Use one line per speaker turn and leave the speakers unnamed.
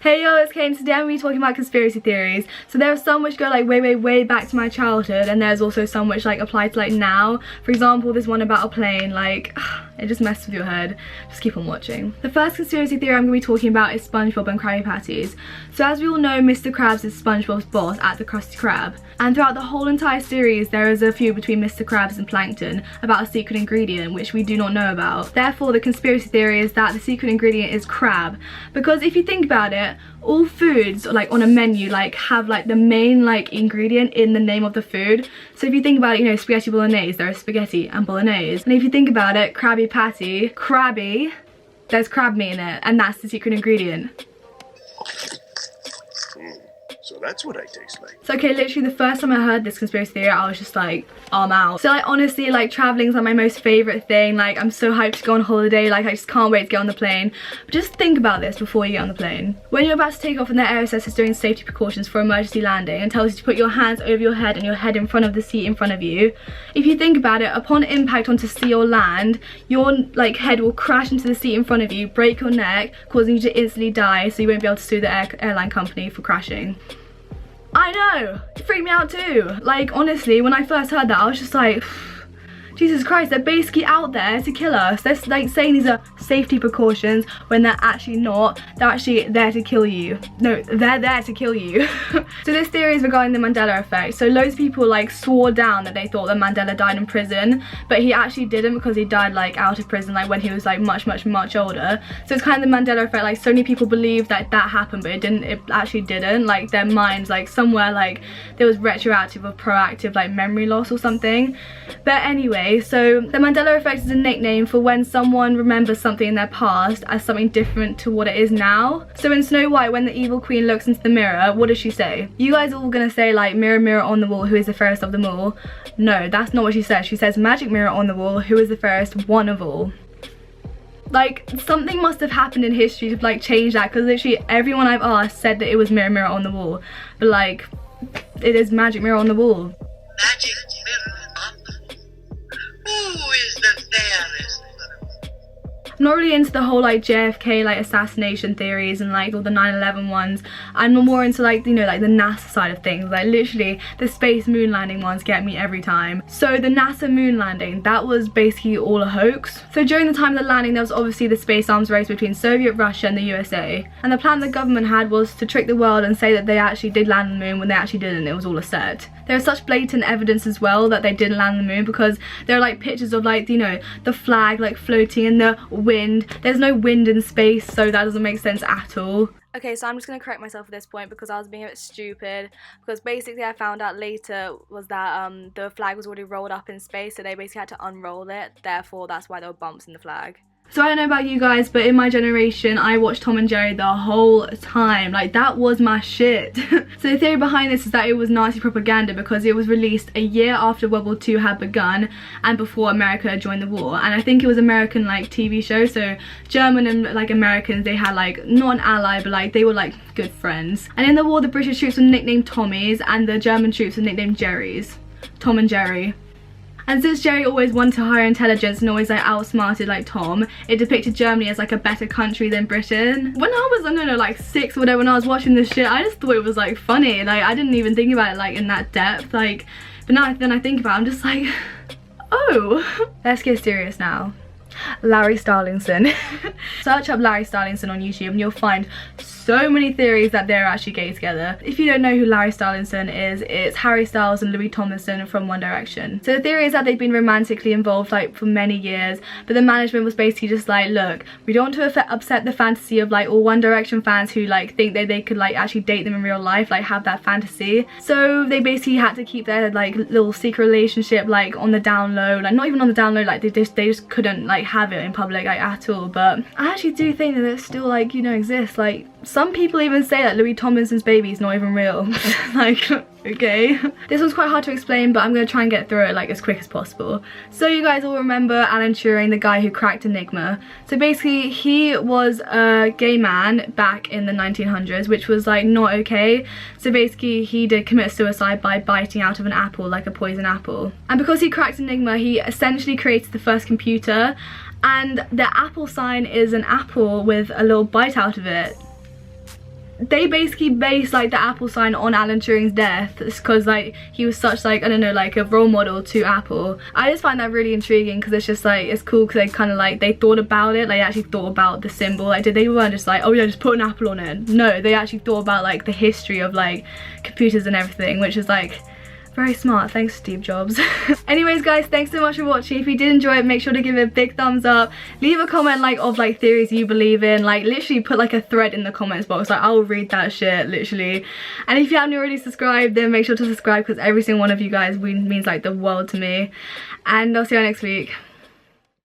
Hey yo, it's Kate, and today I'm going to be talking about conspiracy theories. So there are some which go like way back to my childhood, and there's also some which like apply to like now. For example, there's one about a plane, like it just messes with your head. Just keep on watching. The first conspiracy theory I'm going to be talking about is SpongeBob and Krabby Patties. So as we all know, Mr. Krabs is SpongeBob's boss at the Krusty Krab. And throughout the whole entire series, there is a feud between Mr. Krabs and Plankton about a secret ingredient which we do not know about. Therefore, the conspiracy theory is that the secret ingredient is crab. Because if you think about it, all foods like on a menu like have like the main like ingredient in the name of the food. So if you think about it, you know, spaghetti bolognese, there is spaghetti and bolognese. And if you think about it, Krabby Patty, crabby, there's crab meat in it, and that's the secret ingredient.
So that's what I taste like.
So okay, literally the first time I heard this conspiracy theory, I was just like, I'm out. So like honestly, like traveling is like my most favorite thing. Like I'm so hyped to go on holiday, like I just can't wait to get on the plane. But just think about this before you get on the plane. When you're about to take off and the air hostess is doing safety precautions for emergency landing and tells you to put your hands over your head and your head in front of the seat in front of you. If you think about it, upon impact onto sea or land, your like head will crash into the seat in front of you, break your neck, causing you to instantly die, so you won't be able to sue the airline company for crashing. I know, it freaked me out too. Like honestly, when I first heard that, I was just like, Jesus Christ, they're basically out there to kill us. They're like saying these are safety precautions when they're actually not. They're actually there to kill you. No, they're there to kill you. So this theory is regarding the Mandela effect. So loads of people like swore down that they thought that Mandela died in prison, but he actually didn't, because he died like out of prison, like when he was like much older. So it's kind of the Mandela effect. Like so many people believe that that happened, but it actually didn't. Like their minds, like somewhere like there was retroactive or proactive like memory loss or something. But anyway, so the Mandela effect is a nickname for when someone remembers something in their past as something different to what it is now. So in Snow White, when the evil queen looks into the mirror, what does she say? You guys are all gonna say like, mirror mirror on the wall, who is the fairest of them all? No, that's not what she says. She says, magic mirror on the wall, who is the fairest one of all? Like something must have happened in history to like change that, because literally everyone I've asked said that it was mirror mirror on the wall, but like it is magic mirror on the wall.
Magic mirror on the wall. Who is the fairest?
I'm not really into the whole like JFK like assassination theories and like all the 9/11 ones. I'm more into like, you know, like the NASA side of things. Like literally the space moon landing ones get me every time. So the NASA moon landing, that was basically all a hoax. So during the time of the landing, there was obviously the space arms race between Soviet Russia and the USA, and the plan the government had was to trick the world and say that they actually did land on the moon when they actually didn't. It was all a set. There is such blatant evidence as well that they didn't land on the moon, because there are like pictures of like, you know, the flag like floating in the wind. There's no wind in space, so that doesn't make sense at all. Okay, so I'm just going to correct myself at this point because I was being a bit stupid, because basically I found out later was that the flag was already rolled up in space, so they basically had to unroll it, therefore that's why there were bumps in the flag. So I don't know about you guys, but in my generation, I watched Tom and Jerry the whole time. Like, that was my shit. So the theory behind this is that it was Nazi propaganda, because it was released a year after World War II had begun and before America had joined the war. And I think it was American, like, TV show. So German and, like, Americans, they had, like, not an ally, but, like, they were, like, good friends. And in the war, the British troops were nicknamed Tommies and the German troops were nicknamed Jerrys. Tom and Jerry. And since Jerry always wanted higher intelligence and always like outsmarted like Tom, it depicted Germany as like a better country than Britain. When I was, I don't know, like 6 or whatever, when I was watching this shit, I just thought it was like funny. Like I didn't even think about it like in that depth. Like, but now then I think about it, I'm just like, oh. Let's get serious now. Larry Stylinson. Search up Larry Stylinson on YouTube and you'll find so many theories that they're actually gay together. If you don't know who Larry Stylinson is, it's Harry Styles and Louis Tomlinson from One Direction. So the theory is that they've been romantically involved like for many years, but the management was basically just like, look, we don't want to upset the fantasy of like all One Direction fans who like think that they could like actually date them in real life, like have that fantasy. So they basically had to keep their like little secret relationship like on the down low, like not even on the down low, like they just couldn't like have it in public like at all. But I actually do think that it still like, you know, exists. Like some people even say that Louis Tomlinson's baby is not even real. Like, okay. This was quite hard to explain, but I'm gonna try and get through it like as quick as possible. So you guys all remember Alan Turing, the guy who cracked Enigma. So basically he was a gay man back in the 1900s, which was like not okay. So basically he did commit suicide by biting out of an apple, like a poison apple. And because he cracked Enigma, he essentially created the first computer, and the apple sign is an apple with a little bite out of it. they basically based like the Apple sign on Alan Turing's death because like he was such like, I don't know, like a role model to Apple. I just find that really intriguing because it's just like, it's cool because they kind of like, they thought about it, like they actually thought about the symbol. Like they weren't just like, oh yeah, just put an apple on it. No, they actually thought about like the history of like computers and everything, which is like very smart. Thanks, Steve Jobs. Anyways guys, thanks so much for watching. If you did enjoy it, make sure to give it a big thumbs up. Leave a comment like of like theories you believe in. Like literally put like a thread in the comments box. Like I'll read that shit, literally. And if you haven't already subscribed, then make sure to subscribe because every single one of you guys means like the world to me. And I'll see you next week.